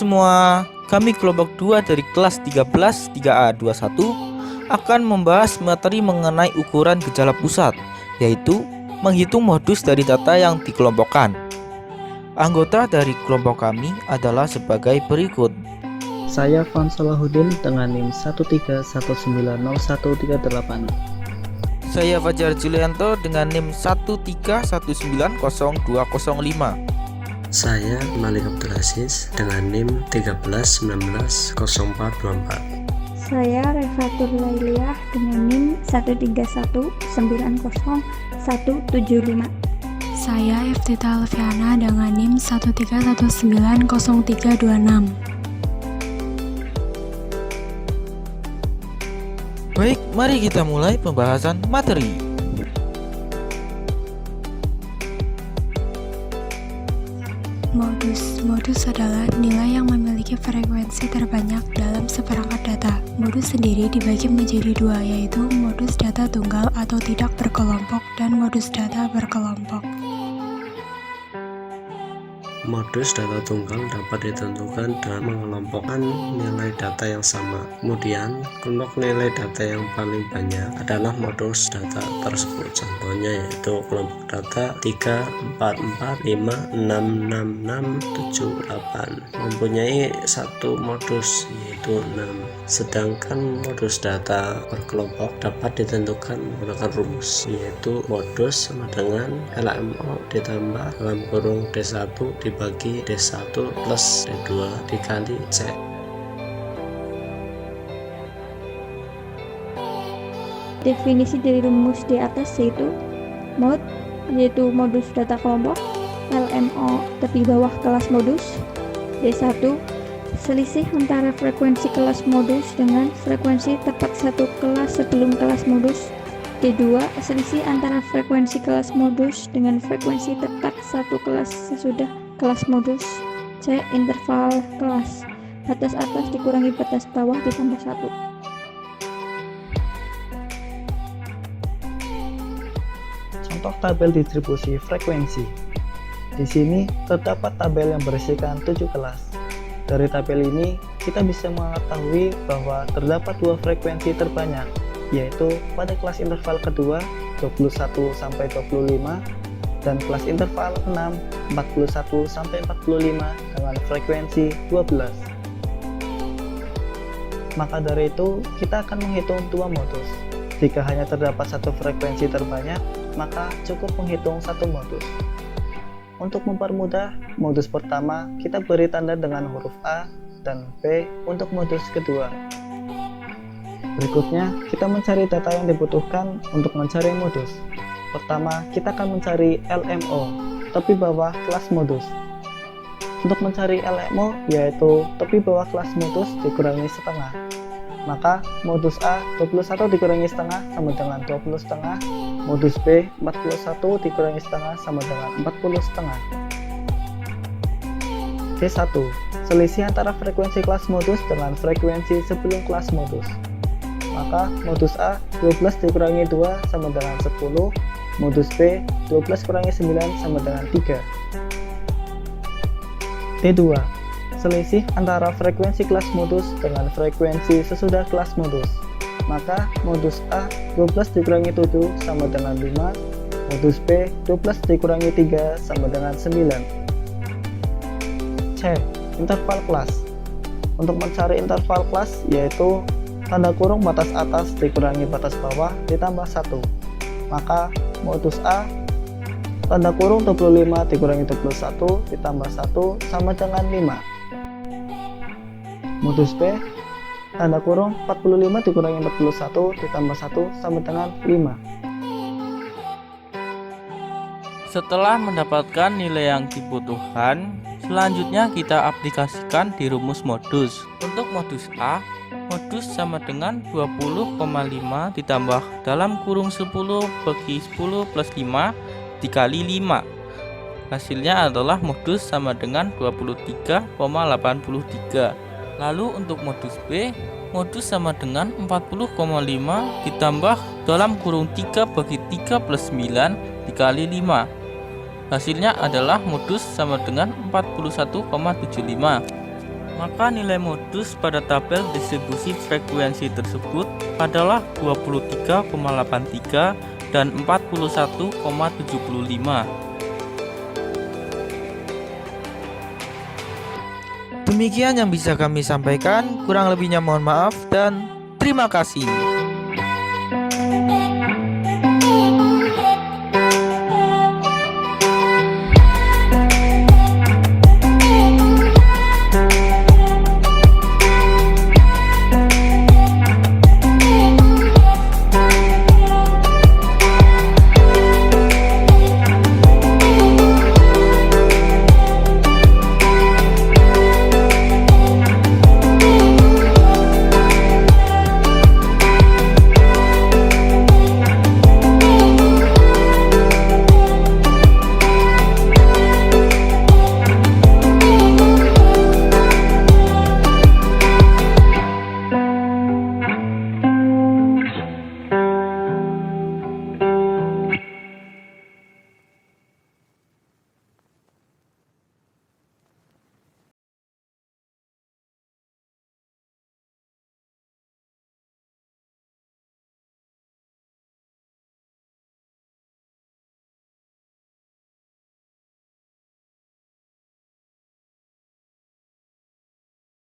semua, kami kelompok 2 dari kelas 13 3A21 akan membahas materi mengenai ukuran gejala pusat, yaitu menghitung modus dari data yang dikelompokkan. Anggota dari kelompok kami adalah sebagai berikut. Saya Van Salahuddin dengan NIM 131901338. Saya Fajar Julianto dengan NIM 131900205. Saya Malik Abdul Aziz dengan NIM 131900424. Saya Refatur Lailiah dengan NIM 131900175. Saya Iftita Alfiana dengan NIM 131900326. Baik, mari kita mulai pembahasan materi. Modus adalah nilai yang memiliki frekuensi terbanyak dalam seperangkat data. Modus sendiri dibagi menjadi dua, yaitu modus data tunggal atau tidak berkelompok dan modus data berkelompok. Modus data tunggal dapat ditentukan dengan mengelompokkan nilai data yang sama. Kemudian, kelompok nilai data yang paling banyak adalah modus data tersebut. Contohnya yaitu kelompok data 3, 4, 4, 5, 6, 6, 6, 7, 8 mempunyai satu modus yaitu 6. Sedangkan modus data berkelompok dapat ditentukan menggunakan rumus, yaitu modus sama dengan LMO ditambah dalam kurung D1 dibagi D1 plus D2 dikali C. Definisi dari rumus di atas yaitu mod, yaitu modus data kelompok, LMO tepi bawah kelas modus, D1 selisih antara frekuensi kelas modus dengan frekuensi tepat satu kelas sebelum kelas modus, D2 selisih antara frekuensi kelas modus dengan frekuensi tepat satu kelas sesudah kelas modus, C interval kelas, batas atas dikurangi batas bawah ditambah 1. Contoh tabel distribusi frekuensi. Di sini terdapat tabel yang berisikan 7 kelas. Dari tabel ini, kita bisa mengetahui bahwa terdapat dua frekuensi terbanyak, yaitu pada kelas interval kedua 21 sampai 25 dan kelas interval 6 41 sampai 45 dengan frekuensi 12. Maka dari itu, kita akan menghitung dua modus. Jika hanya terdapat satu frekuensi terbanyak, maka cukup menghitung satu modus. Untuk mempermudah, modus pertama kita beri tanda dengan huruf A dan B untuk modus kedua. Berikutnya, kita mencari data yang dibutuhkan untuk mencari modus. Pertama, kita akan mencari LMO, tepi bawah kelas modus. Untuk mencari LMO, yaitu tepi bawah kelas modus dikurangi setengah. Maka, modus A 21 dikurangi setengah sama dengan 20 setengah. Modus B 41 dikurangi setengah sama dengan 40 setengah. D1 selisih antara frekuensi kelas modus dengan frekuensi sebelum kelas modus. Maka modus A 12 dikurangi 2 sama dengan 10. Modus B 12 kurangi 9 sama dengan 3. D2 selisih antara frekuensi kelas modus dengan frekuensi sesudah kelas modus. Maka modus A 12 dikurangi 7 sama dengan 5. Modus B 12 dikurangi 3 sama dengan 9. C. Interval kelas. Untuk mencari interval kelas yaitu tanda kurung batas atas dikurangi batas bawah ditambah 1. Maka modus A tanda kurung 25 dikurangi 21 ditambah 1 sama dengan 5. Modus B tanda kurung 45 dikurangi 41 ditambah 1 sama dengan 5. Setelah mendapatkan nilai yang dibutuhkan, selanjutnya kita aplikasikan di rumus modus. Untuk modus A, modus sama dengan 20,5 ditambah dalam kurung 10 bagi 10 plus 5 dikali 5. Hasilnya adalah modus sama dengan 23,83. Lalu untuk modus B, modus sama dengan 40,5 ditambah dalam kurung 3 bagi 3 plus 9 dikali 5. Hasilnya adalah modus sama dengan 41,75. maka nilai modus pada tabel distribusi frekuensi tersebut adalah 23,83 dan 41,75. Demikian yang bisa kami sampaikan, kurang lebihnya mohon maaf dan terima kasih.